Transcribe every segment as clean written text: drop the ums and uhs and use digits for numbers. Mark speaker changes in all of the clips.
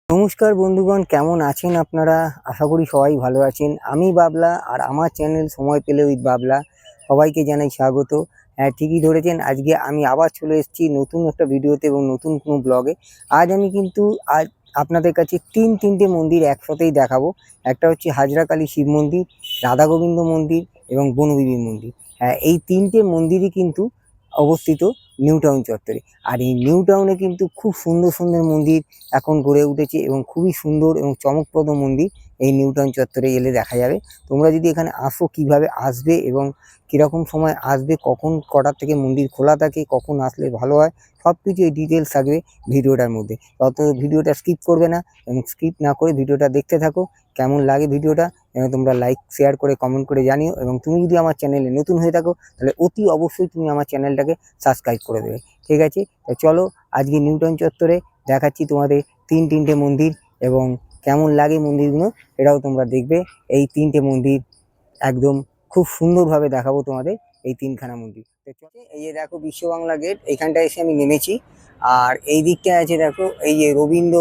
Speaker 1: নমস্কার বন্ধুগণ, কেমন আছেন আপনারা? আশা করি সবাই ভালো আছেন। আমি বাবলা, আর আমার চ্যানেল সময় পেলে উইথ বাবলা সবাইকে জানাই স্বাগত। হ্যাঁ, ঠিকই ধরেছেন, আজকে আমি আবার চলে এসেছি নতুন একটা ভিডিওতে এবং নতুন কোনো ব্লগে। আজ আপনাদের কাছে তিনটে মন্দির একসাথেই দেখাবো। একটা হচ্ছে হাজরাকালী শিব মন্দির, রাধা গোবিন্দ মন্দির এবং বনবিবি মন্দির। হ্যাঁ, এই তিনটে মন্দিরই কিন্তু অবস্থিত নিউ টাউন চত্বরে। আর এই নিউ টাউনে কিন্তু খুব সুন্দর সুন্দর মন্দির এখন গড়ে উঠেছে এবং খুবই সুন্দর এবং চমকপ্রদ মন্দির এই নিউ টাউন চত্বরে এলে দেখা যাবে। তোমরা যদি এখানে আসো, কিভাবে আসবে এবং কীরকম সময় আসবে, কখন কটার থেকে মন্দির খোলা থাকে, কখন আসলে ভালো হয়, সব কিছু এই ডিটেলস থাকবে ভিডিওটার মধ্যে। তত ভিডিওটা স্কিপ করবে না এবং স্কিপ না করে ভিডিওটা দেখতে থাকো। কেমন লাগে ভিডিওটা এবং তোমরা লাইক শেয়ার করে কমেন্ট করে জানিও। এবং তুমি যদি আমার চ্যানেলে নতুন হয়ে থাকো তাহলে অতি অবশ্যই তুমি আমার চ্যানেলটাকে সাবস্ক্রাইব করে দেবে। ঠিক আছে, তো চলো আজকে নিউ টাউন চত্বরে দেখাচ্ছি তোমাদের তিনটে মন্দির এবং কেমন লাগে মন্দিরগুলো এটাও তোমরা দেখবে। এই তিনটে মন্দির একদম খুব সুন্দরভাবে দেখাবো তোমাদের, এই তিনখানা মন্দির। এই যে দেখো বিশ্ব বাংলা গেট, এইখানটা এসে আমি নেমেছি। আর এই দিকটা আছে দেখো, এই যে রবীন্দ্র,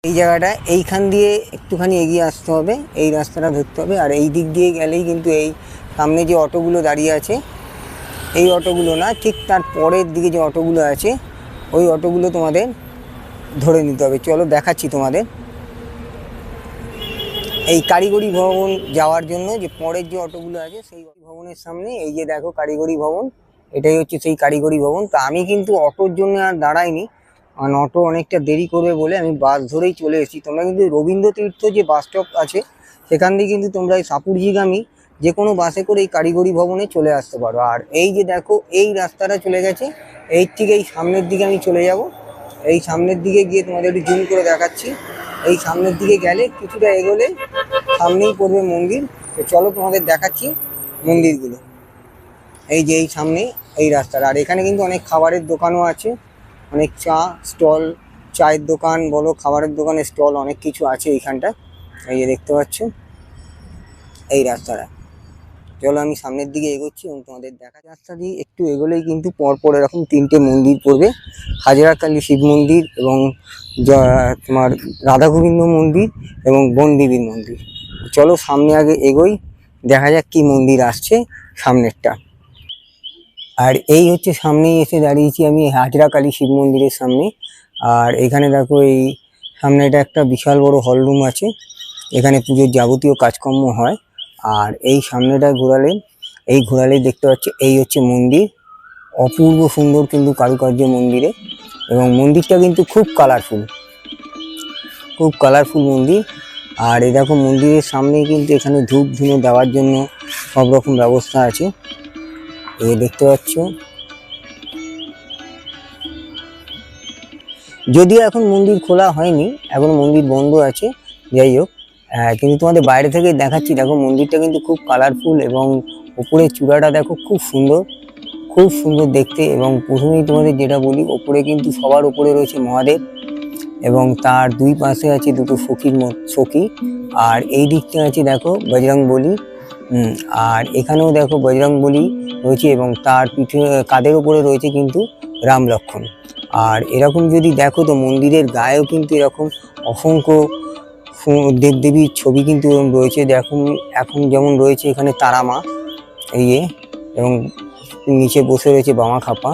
Speaker 1: এই জায়গাটা, এইখান দিয়ে একটুখানি এগিয়ে আসতে হবে, এই রাস্তাটা ধরতে হবে। আর এই দিক দিয়ে গেলেই কিন্তু এই সামনে যে অটোগুলো দাঁড়িয়ে আছে, এই অটোগুলো না, ঠিক তার পরের দিকে যে অটোগুলো আছে ওই অটোগুলো তোমাদের ধরে নিতে হবে। চলো দেখাচ্ছি তোমাদের। এই কারিগরি ভবন যাওয়ার জন্য যে পরের যে অটোগুলো আছে সেই ভবনের সামনে এই যে দেখো কারিগরি ভবন, এটাই হচ্ছে সেই কারিগরি ভবন। তো আমি কিন্তু অটোর জন্য আর দাঁড়াইনি, কারণ অটো অনেকটা দেরি করবে বলে আমি বাস ধরেই চলে এসেছি। তোমরা কিন্তু রবীন্দ্র তীর্থ যে বাস স্টপ আছে সেখান দিয়ে কিন্তু তোমরা এই সাপুরজিগামী যে কোনো বাসে করে এই কারিগরি ভবনে চলে আসতে পারো। আর এই যে দেখো এই রাস্তাটা চলে গেছে, এই থেকে এই সামনের দিকে আমি চলে যাব। এই সামনের দিকে গিয়ে তোমাদের একটু জুম করে দেখাচ্ছি। এই সামনের দিকে গেলে কিছুটা এগোলে সামনেই পড়বে মন্দির। তো চলো তোমাদের দেখাচ্ছি মন্দিরগুলো। এই যে এই সামনে এই রাস্তাটা, আর এখানে কিন্তু অনেক খাবারের দোকানও আছে, অনেক চা স্টল, চায়ের দোকান বলো, খাবারের দোকানের স্টল, অনেক কিছু আছে এইখানটা। এই যে দেখতে পাচ্ছ এই রাস্তাটা। চলো আমি সামনের দিকে এগোচ্ছি এবং তোমাদের দেখা। রাস্তা দিয়ে একটু এগোলেই কিন্তু পরপর এরকম তিনটে মন্দির পড়বে, হাজরাকালী শিব মন্দির এবং তোমার রাধা গোবিন্দ মন্দির এবং বনবিবির মন্দির। চলো সামনে আগে এগোই, দেখা যাক কি মন্দির আসছে সামনেরটা। আর এই হচ্ছে সামনেই এসে দাঁড়িয়েছি আমি হাজরাকালী শিব মন্দিরের সামনে। আর এখানে দেখো এই সামনে এটা একটা বিশাল বড় হল রুম আছে, এখানে পুজোর যাবতীয় কাজকর্ম হয়। আর এই সামনেটা ঘোরালে দেখতে পাচ্ছি এই হচ্ছে মন্দির। অপূর্ব সুন্দর কিন্তু কারুকার্য মন্দিরে, এবং মন্দিরটা কিন্তু খুব কালারফুল মন্দির। আর এই দেখো মন্দিরের সামনেই কিন্তু এখানে ধূপ ধুনো দেওয়ার জন্য সব রকম ব্যবস্থা আছে, এই দেখতে পাচ্ছ। যদিও এখন মন্দির খোলা হয়নি, এখন মন্দির বন্ধ আছে, যাই হোক। কিন্তু তোমাদের বাইরে থেকে দেখাচ্ছি, দেখো মন্দিরটা কিন্তু খুব কালারফুল এবং উপরে চূড়াটা দেখো খুব সুন্দর দেখতে। এবং প্রথমেই তোমাদের যেটা বলি, ওপরে কিন্তু সবার উপরে রয়েছে মহাদেব এবং তার দুই পাশে আছে দুটো সখী। আর এই দিকটা আছে দেখো বজরংবলী, আর এখানেও দেখো বজরংবলী রয়েছে এবং তার পিঠে কাঁধের ওপরে রয়েছে কিন্তু রাম লক্ষ্মণ। আর এরকম যদি দেখো তো মন্দিরের গায়েও কিন্তু এরকম অসংখ্য দেবদেবীর ছবি কিন্তু রয়েছে। দেখো এখন যেমন রয়েছে এখানে তারা মা, এবং নিচে বসে রয়েছে বামা খাপা,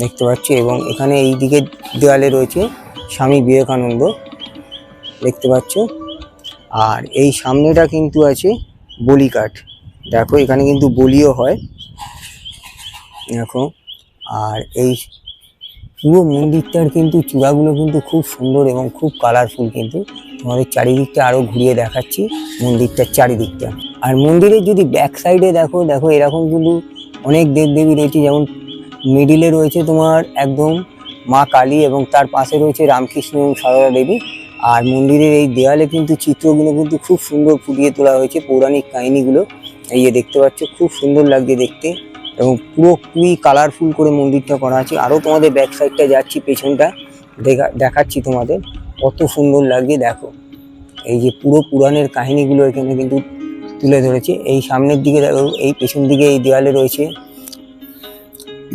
Speaker 1: দেখতে পাচ্ছি। এবং এখানে এই দিকে দেওয়ালে রয়েছে স্বামী বিবেকানন্দ, দেখতে পাচ্ছ। আর এই সামনেটা কিন্তু আছে বলিকাঠ, দেখো এখানে কিন্তু বলিও হয় দেখো। আর এই পুরো মন্দিরটার কিন্তু চূড়াগুলো কিন্তু খুব সুন্দর এবং খুব কালারফুল, কিন্তু তোমাদের চারিদিকটা আরো ঘুরিয়ে দেখাচ্ছি মন্দিরটার চারিদিকটা। আর মন্দিরের যদি ব্যাক সাইডে দেখো, দেখো এরকম কিন্তু অনেক দেবদেবী রয়েছে, যেমন মিডিলে রয়েছে তোমার একদম মা কালী এবং তার পাশে রয়েছে রামকৃষ্ণ এবং সারদা দেবী। আর মন্দিরের এই দেওয়ালে কিন্তু চিত্রগুলো কিন্তু খুব সুন্দর ফুটিয়ে তোলা হয়েছে, পৌরাণিক কাহিনীগুলো। এই যে দেখতে পাচ্ছ, খুব সুন্দর লাগছে দেখতে এবং পুরোপুরি কালারফুল করে মন্দিরটা করা আছে। আরও তোমাদের ব্যাক সাইডটা যাচ্ছি, পেছনটা দেখাচ্ছি তোমাদের, কত সুন্দর লাগছে দেখো। এই যে পুরো পুরাণের কাহিনীগুলো এখানে কিন্তু তুলে ধরেছে। এই সামনের দিকে দেখো, এই পেছন দিকে এই দেওয়ালে রয়েছে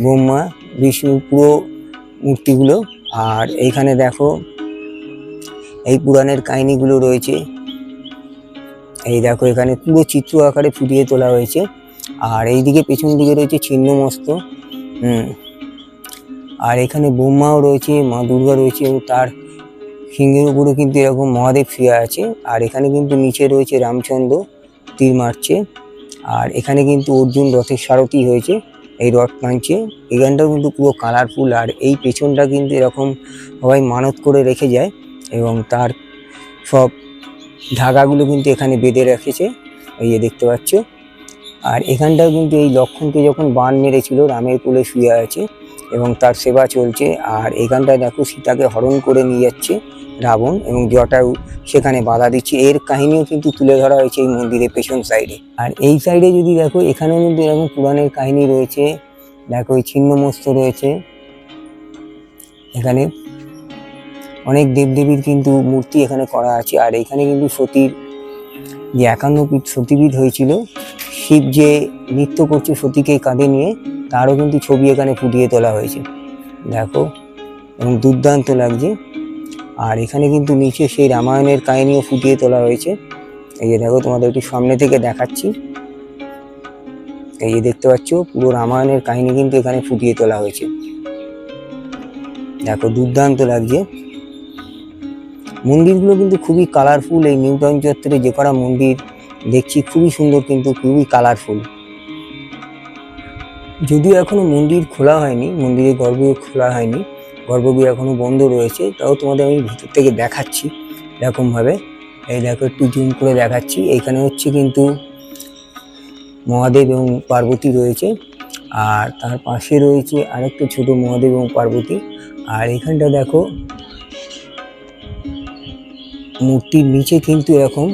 Speaker 1: ব্রহ্মা বিষ্ণু পুরো মূর্তিগুলো। আর এইখানে দেখো এই পুরাণের কাহিনীগুলো রয়েছে, এই দেখো এখানে পুরো চিত্র আকারে ফুটিয়ে তোলা হয়েছে। আর এইদিকে পেছন দিকে রয়েছে ছিন্নমস্ত, আর এখানে ব্রহ্মাও রয়েছে, মা দুর্গা রয়েছে এবং তার সিংহের উপরে কিন্তু এরকম মহাদেব শুয়ে আছে। আর এখানে কিন্তু নিচে রয়েছে রামচন্দ্র তীর মারছে। আর এখানে কিন্তু অর্জুন রথের সারথি হয়েছে, এই রথ টানছে। এখানটাও কিন্তু পুরো কালারফুল। আর এই পেছনটা কিন্তু এরকম সবাই মানত করে রেখে যায় এবং তার সব ধাগাগুলো কিন্তু এখানে বেঁধে রেখেছে, এই যে দেখতে পাচ্ছ। আর এখানটাও কিন্তু এই লক্ষ্মণকে যখন বাণ মেরেছিল রামের কোলে শুয়ে আছে এবং তার সেবা চলছে। আর এখানটায় দেখো সীতাকে হরণ করে নিয়ে যাচ্ছে রাবণ এবং জটায়ু সেখানে বাধা দিচ্ছে। এর কাহিনীও কিন্তু তুলে ধরা হয়েছে এই মন্দিরের পেছন সাইডে। আর এই সাইডে যদি দেখো, এখানেও কিন্তু এরকম পুরাণের কাহিনী রয়েছে, দেখো এই ছিন্নমস্ত রয়েছে। এখানে অনেক দেবদেবীর কিন্তু মূর্তি এখানে করা আছে। আর এখানে কিন্তু সতীর যে 51 পীঠ সতীপীঠ হয়েছিল, শিব যে নৃত্য করছে সতীকে কাঁধে নিয়ে, তারও কিন্তু ছবি এখানে ফুটিয়ে তোলা হয়েছে দেখো, এবং দুর্দান্ত লাগছে। আর এখানে কিন্তু নিচে সেই রামায়ণের কাহিনীও ফুটিয়ে তোলা হয়েছে। এই যে দেখো, তোমাদের একটু সামনে থেকে দেখাচ্ছি, এই যে দেখতে পাচ্ছ পুরো রামায়ণের কাহিনী কিন্তু এখানে ফুটিয়ে তোলা হয়েছে দেখো, দুর্দান্ত লাগছে। মন্দিরগুলো কিন্তু খুবই কালারফুল। এই নিউ টাউন চত্বরে যে কটা মন্দির দেখছি খুবই সুন্দর, কিন্তু খুবই কালারফুল। যদিও এখনো মন্দির খোলা হয়নি, মন্দিরের গর্ভগৃহ খোলা হয়নি, গর্ভগৃহ এখনো বন্ধ রয়েছে, তাও তোমাদের আমি ভিতর থেকে দেখাচ্ছি এরকমভাবে। এই দেখো, একটু জুম করে দেখাচ্ছি। এইখানে হচ্ছে কিন্তু মহাদেব এবং পার্বতী রয়েছে, আর তার পাশে রয়েছে আরেকটা ছোট মহাদেব এবং পার্বতী। আর এখানটা দেখো, মূর্তির নিচে কিন্তু এরকম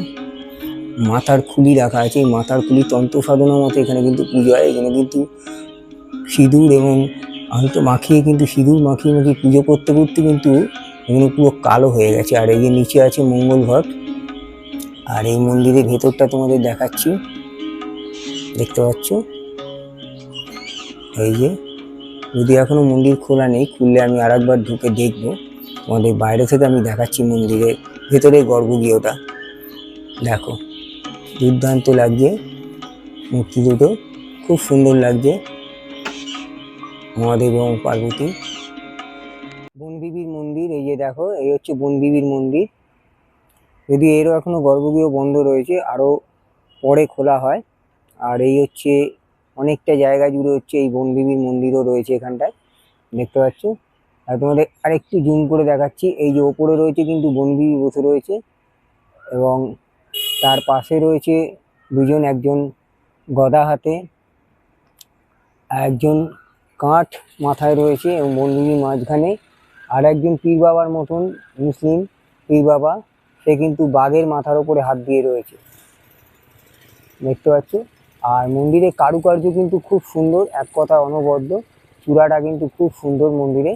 Speaker 1: মাথার খুলি রাখা আছে। এই মাথার খুলি তন্ত্র সাধনার মতো এখানে কিন্তু পুজো হয়। এখানে কিন্তু সিঁদুর এবং আলতো মাখিয়ে কিন্তু সিঁদুর মাখিয়ে মাখিয়ে পুজো করতে করতে কিন্তু এখানে পুরো কালো হয়ে গেছে। আর এই যে নিচে আছে মঙ্গল ঘট। আর এই মন্দিরের ভেতরটা তোমাদের দেখাচ্ছি, দেখতে পাচ্ছ। এই যে, যদি এখনো মন্দির খোলা নেই, খুললে আমি আরেকবার ঢুকে দেখবো। তোমাদের বাইরে থেকে আমি দেখাচ্ছি মন্দিরের ভেতরে গর্ভগৃহটা দেখো, দুর্দান্ত লাগছে। মূর্তি দুটো খুব সুন্দর লাগছে, মহাদেব এবং পার্বতী। বনবিবির মন্দির, এই যে দেখো, এই হচ্ছে বনবিবির মন্দির। যদি এরও এখনো গর্ভগৃহ বন্ধ রয়েছে, আরও পরে খোলা হয়। আর এই হচ্ছে অনেকটা জায়গা জুড়ে হচ্ছে এই বনবিবির মন্দিরও রয়েছে এখানটায়, দেখতে পাচ্ছ। আর তোমাদের আরেকটু জুম করে দেখাচ্ছি। এই যে ওপরে রয়েছে কিন্তু বনবিবি বসে রয়েছে এবং তার পাশে রয়েছে দুজন, একজন গদা হাতে, একজন কাঠ মাথায় রয়েছে এবং বনবিবির মাঝখানে আর একজন পীর বাবার মতন মুসলিম পীর বাবা, সে কিন্তু বাঘের মাথার উপরে হাত দিয়ে রয়েছে, দেখতে পাচ্ছ। আর মন্দিরের কারুকার্য কিন্তু খুব সুন্দর, এক কথা অনবদ্য। চূড়াটা কিন্তু খুব সুন্দর মন্দিরে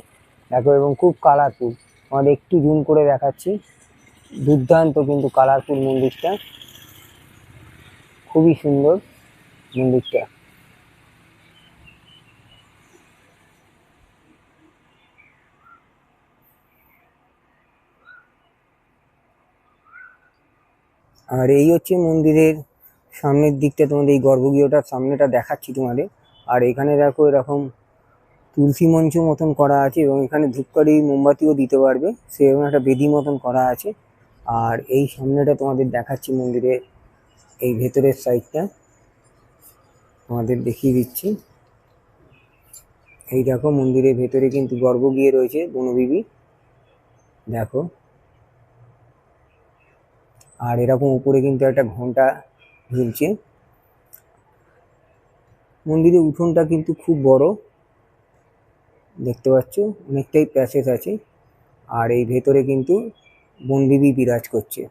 Speaker 1: দেখো এবং খুব কালারফুল। আমাদের একটু জুম করে দেখাচ্ছি, দুর্দান্ত কিন্তু কালারফুল মন্দিরটা, খুবই সুন্দর মন্দিরটা। আর এই হচ্ছে মন্দিরের সামনের দিকটা, তোমাদের এই গর্ভগৃহটার সামনেটা দেখাচ্ছি তোমাদের। আর এখানে দেখো এরকম তুলসী মঞ্চ মতন করা আছে এবং এখানে ধূপকাঠি মোমবাতিও দিতে পারবে, সেরকম একটা বেদি মতন করা আছে। আর এই সামনেটা তোমাদের দেখাচ্ছি, মন্দিরের এই ভেতরের সাইডটা তোমাদের দেখিয়ে দিচ্ছি। এই দেখো মন্দিরের ভেতরে কিন্তু গর্ভগৃহ রয়েছে বনবিবি, দেখো। আর এরকম উপরে কিন্তু একটা ঘন্টা ঝুলছে। মন্দিরের উঠোনটা কিন্তু খুব বড়, দেখতে পাচ্ছ, অনেকটাই প্যাসেজ আছে। আর এই ভেতরে কিন্তু বনবিবি বিরাজ করছে।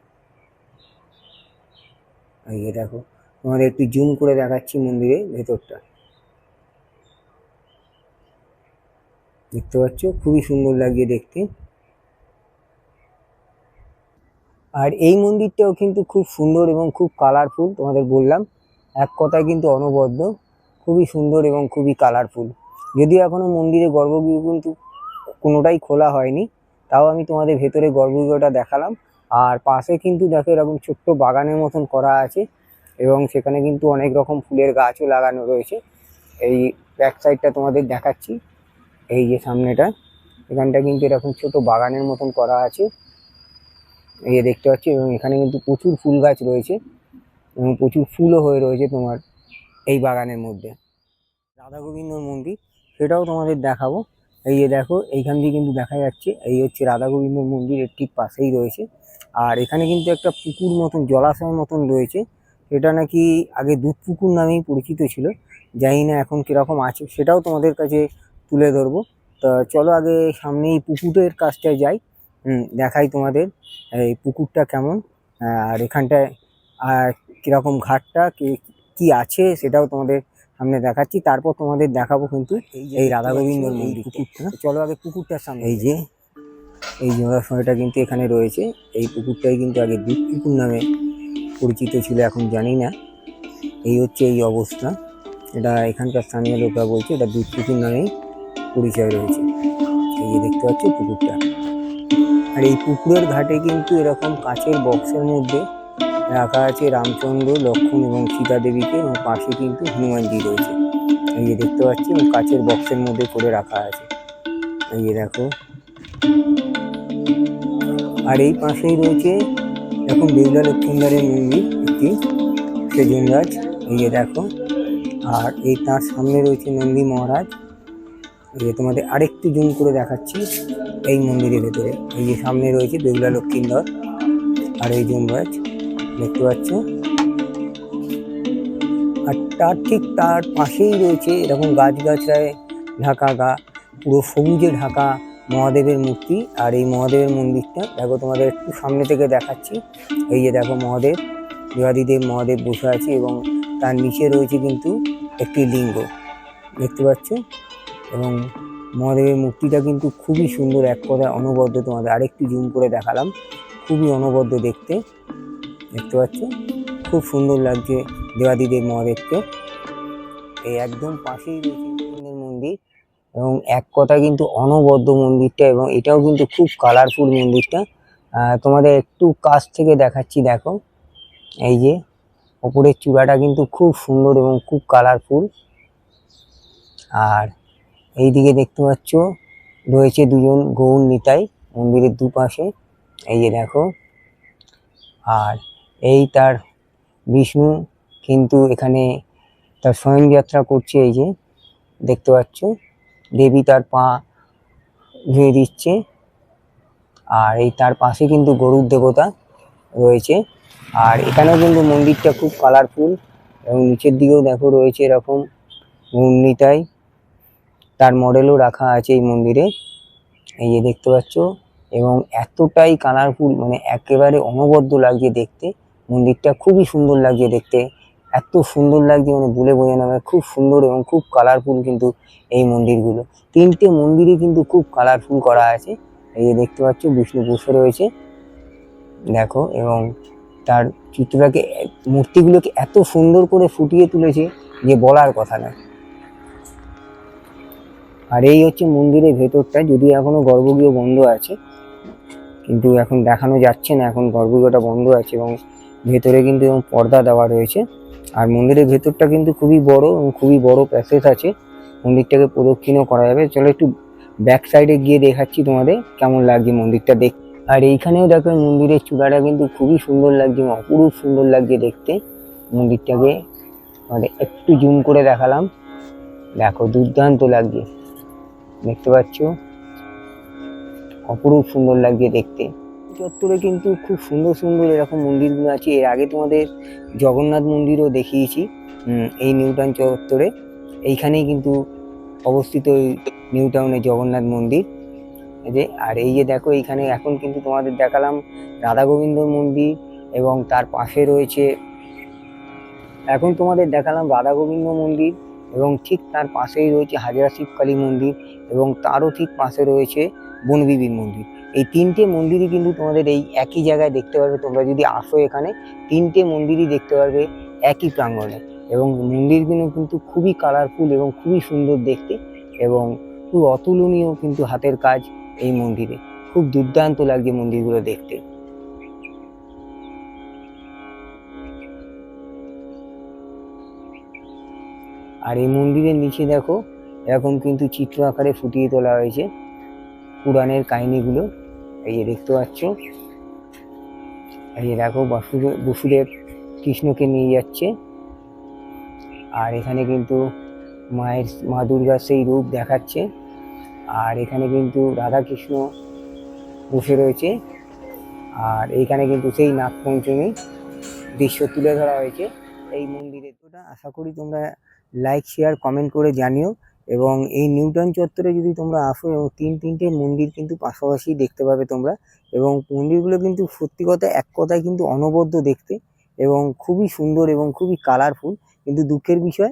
Speaker 1: এই যে দেখো, তোমাদের একটু জুম করে দেখাচ্ছি মন্দিরের ভেতরটা, দেখতে পাচ্ছ, খুবই সুন্দর লাগছে দেখতে। আর এই মন্দিরটাও কিন্তু খুব সুন্দর এবং খুব কালারফুল, তোমাদের বললাম এক কথায় কিন্তু অনবদ্য, খুবই সুন্দর এবং খুবই কালারফুল। যদিও এখনো মন্দিরের গর্ভগৃহ কিন্তু কোনোটাই খোলা হয়নি, তাও আমি তোমাদের ভেতরে গর্ভগৃহটা দেখালাম। আর পাশে কিন্তু দেখো এরকম ছোট্ট বাগানের মতন করা আছে এবং সেখানে কিন্তু অনেক রকম ফুলের গাছও লাগানো রয়েছে। এই ব্যাক সাইডটা তোমাদের দেখাচ্ছি, এই যে সামনেটা, এখানটা কিন্তু এরকম ছোট বাগানের মতন করা আছে, এই যে দেখতে পাচ্ছি। এবং এখানে কিন্তু প্রচুর ফুল গাছ রয়েছে এবং প্রচুর ফুলও হয়ে রয়েছে তোমার এই বাগানের মধ্যে। রাধা গোবিন্দর মন্দির, সেটাও তোমাদের দেখাবো। এই যে দেখো, এইখান দিয়ে কিন্তু দেখা যাচ্ছে, এই হচ্ছে রাধা গোবিন্দর মন্দির, এর ঠিক পাশেই রয়েছে। আর এখানে কিন্তু একটা পুকুর মতন, জলাশয় মতন রয়েছে, সেটা নাকি আগে দুধ পুকুর নামেই পরিচিত ছিল, জানি না এখন কিরকম আছে, সেটাও তোমাদের কাছে তুলে ধরবো। তা চলো আগে সামনে এই পুকুরের কাছটায় যাই, দেখাই তোমাদের এই পুকুরটা কেমন, আর এখানটায় কিরকম ঘাটটা কি আছে সেটাও তোমাদের সামনে দেখাচ্ছি। তারপর তোমাদের দেখাবো কিন্তু এই রাধা গোবিন্দর মন্দির পুকুরটা। চলো আগে পুকুরটার সামনে, এই জলাশয়টা কিন্তু এখানে রয়েছে। এই পুকুরটাই কিন্তু আগে দুধ পুকুর নামে পরিচিত ছিল, এখন জানি না। এই হচ্ছে এই অবস্থা, এটা এখানকার স্থানীয় লোকরা বলছে এটা দুধ পুকুর নামেই পরিচয় রয়েছে। এই যে দেখতে পাচ্ছ পুকুরটা। আর এই পুকুরের ঘাটে কিন্তু এরকম কাচের বক্সের মধ্যে রাখা আছে রামচন্দ্র, লক্ষ্মণ এবং সীতা দেবীকে, এবং পাশে কিন্তু হনুমানজি রয়েছে, এই যে দেখতে পাচ্ছি, এবং কাচের বক্সের মধ্যে করে রাখা আছে, এই যে দেখো। আর এই পাশেই রয়েছে এখন বেহুলা লক্ষ্মীন্দারের মন্দির, একটি সেজন গাছ, এই যে দেখো। আর এই তার সামনে রয়েছে নন্দী মহারাজ, এই যে তোমাদের আরেকটু জুম করে দেখাচ্ছি এই মন্দিরের ভেতরে। এই যে সামনে রয়েছে বেহুলা লক্ষ্মীন্দর আর এই যমরাজ, দেখতে পাচ্ছ। আর তার পাশেই রয়েছে এরকম গাছগাছড়ায় ঢাকা পুরো সবুজে ঢাকা মহাদেবের মূর্তি। আর এই মহাদেবের মন্দিরটা দেখো, তোমাদের একটু সামনে থেকে দেখাচ্ছি। এই যে দেখো মহাদেব, দেবাদিদেব মহাদেব বসে আছে এবং তার নিচে রয়েছে কিন্তু একটি লিঙ্গ, দেখতে পাচ্ছ। এবং মহাদেবের মূর্তিটা কিন্তু খুবই সুন্দর, এক কথায় অনবদ্য। তোমাদের আরেকটু জুম করে দেখালাম, খুবই অনবদ্য দেখতে, দেখতে পাচ্ছ, খুব সুন্দর লাগছে দেবাদিদেব মহাদেবকে। এই একদম পাশেই রয়েছে মন্দির এবং এক কথা কিন্তু অনবদ্য মন্দিরটা, এবং এটাও কিন্তু খুব কালারফুল মন্দিরটা। তোমাদের একটু কাছ থেকে দেখাচ্ছি, দেখো এই যে ওপরের চূড়াটা কিন্তু খুব সুন্দর এবং খুব কালারফুল। আর এইদিকে দেখতে পাচ্ছ রয়েছে দুজন গৌর নিতাই মন্দিরের দুপাশে, এই যে দেখো। আর এই তার বিষ্ণু কিন্তু এখানে তার স্বয়ংযাত্রা করছে, এই যে দেখতে পাচ্ছ, দেবী তার পা ধুয়ে দিচ্ছে। আর এই তার পাশে কিন্তু গরুর দেবতা রয়েছে। আর এখানেও কিন্তু মন্দিরটা খুব কালারফুল, এবং নিচের দিকেও দেখো রয়েছে এরকম গৌর নিতাই, তার মডেলও রাখা আছে এই মন্দিরে, এই যে দেখতে পাচ্ছ। এবং এতটাই কালারফুল, মানে একেবারে অনবদ্য লাগছে দেখতে, মন্দিরটা খুবই সুন্দর লাগছে দেখতে, এত সুন্দর লাগছে মানে বলে বোঝানো যাবে, খুব সুন্দর এবং খুব কালারফুল কিন্তু এই মন্দিরগুলো। তিনটে মন্দিরই কিন্তু খুব কালারফুল করা আছে, এই যে দেখতে পাচ্ছ বিষ্ণু বসে রয়েছে, দেখো। এবং তার চিত্রটাকে, মূর্তিগুলোকে এত সুন্দর করে ফুটিয়ে তুলেছে যে বলার কথা না। আর এই হচ্ছে মন্দিরের ভেতরটা, যদিও এখনো গর্ভগৃহ বন্ধ আছে, কিন্তু এখন দেখানো যাচ্ছে না, এখন গর্ভগৃহটা বন্ধ আছে এবং ভেতরে কিন্তু এবং পর্দা দেওয়া রয়েছে। আর মন্দিরের ভেতরটা কিন্তু খুবই বড় এবং খুবই বড় প্যাসেজ আছে, মন্দিরটাকে প্রদক্ষিণও করা যাবে। চলো একটু ব্যাক সাইডে গিয়ে দেখাচ্ছি তোমাদের কেমন লাগছে মন্দিরটা দেখ। আর এইখানেও দেখো মন্দিরের চূড়াটা কিন্তু খুবই সুন্দর লাগছে, অপরূপ সুন্দর লাগছে দেখতে মন্দিরটাকে। মানে একটু জুম করে দেখালাম, দেখো দুর্দান্ত লাগছে, দেখতে পাচ্ছ অপরূপ সুন্দর লাগছে দেখতে। চত্বরে কিন্তু খুব সুন্দর সুন্দর এরকম মন্দিরগুলো আছে। এর আগে তোমাদের জগন্নাথ মন্দিরও দেখিয়েছি এই নিউ টাউন চত্বরে। এইখানেই কিন্তু অবস্থিত এই নিউ টাউনে জগন্নাথ মন্দির। এই যে, আর এই যে দেখো এইখানে এখন কিন্তু তোমাদের দেখালাম রাধা গোবিন্দ মন্দির, এবং তার পাশে রয়েছে, এখন তোমাদের দেখালাম রাধা গোবিন্দ মন্দির, এবং ঠিক তার পাশেই রয়েছে হাজরা শিবকালী মন্দির, এবং তারও ঠিক পাশে রয়েছে বনবিবির মন্দির। এই তিনটে মন্দিরই কিন্তু তোমাদের এই একই জায়গায় দেখতে পারবে। তোমরা যদি আসো এখানে তিনটে মন্দিরই দেখতে পারবে একই প্রাঙ্গণে, এবং মন্দিরগুলো কিন্তু খুবই কালারফুল এবং খুবই সুন্দর দেখতে, এবং খুব অতুলনীয় কিন্তু হাতের কাজ এই মন্দিরে। খুব দুর্দান্ত লাগছে মন্দিরগুলো দেখতে। আর এই মন্দিরের নিচে দেখো এরকম কিন্তু চিত্র আকারে ফুটিয়ে তোলা হয়েছে পুরাণের কাহিনীগুলো। এই যে দেখতে পাচ্ছ, এই যে দেখো বসুদেব কৃষ্ণকে নিয়ে যাচ্ছে, আর এখানে কিন্তু মা দুর্গার সেই রূপ দেখাচ্ছে। আর এখানে কিন্তু রাধা কৃষ্ণ বসে রয়েছে, আর এইখানে কিন্তু সেই নাগপঞ্চমী দৃশ্য তুলে ধরা হয়েছে এই মন্দিরে। তোটা আশা করি তোমরা লাইক শেয়ার কমেন্ট করে জানিও। এবং এই নিউ টাউন চত্বরে যদি তোমরা আসো, এবং তিনটে মন্দির কিন্তু পাশাপাশি দেখতে পাবে তোমরা, এবং মন্দিরগুলো কিন্তু সত্যি কথা এক কথায় কিন্তু অনবদ্য দেখতে, এবং খুবই সুন্দর এবং খুবই কালারফুল। কিন্তু দুঃখের বিষয়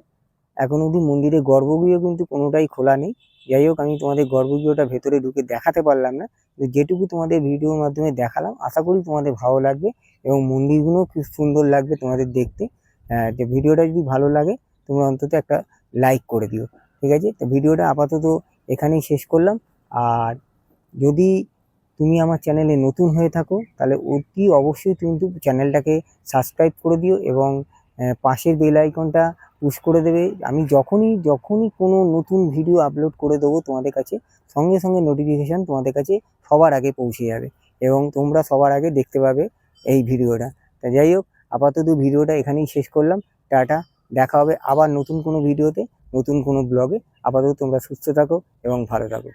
Speaker 1: এখন অবধি মন্দিরের গর্ভগৃহ কিন্তু কোনোটাই খোলা নেই। যাই হোক, আমি তোমাদের গর্ভগৃহটা ভেতরে ঢুকে দেখাতে পারলাম না, কিন্তু যেটুকু তোমাদের ভিডিওর মাধ্যমে দেখালাম আশা করি তোমাদের ভালো লাগবে, এবং মন্দিরগুলোও খুব সুন্দর লাগবে তোমাদের দেখতে। যে ভিডিওটা যদি ভালো লাগে তোমরা অন্তত একটা লাইক করে দিও, ঠিক আছে? তো ভিডিওটা আপাতত এখানেই শেষ করলাম। আর যদি তুমি আমার চ্যানেলে নতুন হয়ে থাকো তাহলে অতি অবশ্যই কিন্তু চ্যানেলটাকে সাবস্ক্রাইব করে দিও, এবং পাশের বেল আইকনটা পুশ করে দেবে। আমি যখনই কোনো নতুন ভিডিও আপলোড করে দেবো তোমাদের কাছে, সঙ্গে সঙ্গে নোটিফিকেশান তোমাদের কাছে সবার আগে পৌঁছে যাবে, এবং তোমরা সবার আগে দেখতে পাবে এই ভিডিওটা। তা যাই হোক, আপাতত ভিডিওটা এখানেই শেষ করলাম। টাটা, দেখা হবে আবার নতুন কোনো ভিডিওতে, নতুন কোনো ব্লগে। আপাতত তোমরা সুস্থ থাকো এবং ভালো থাকো।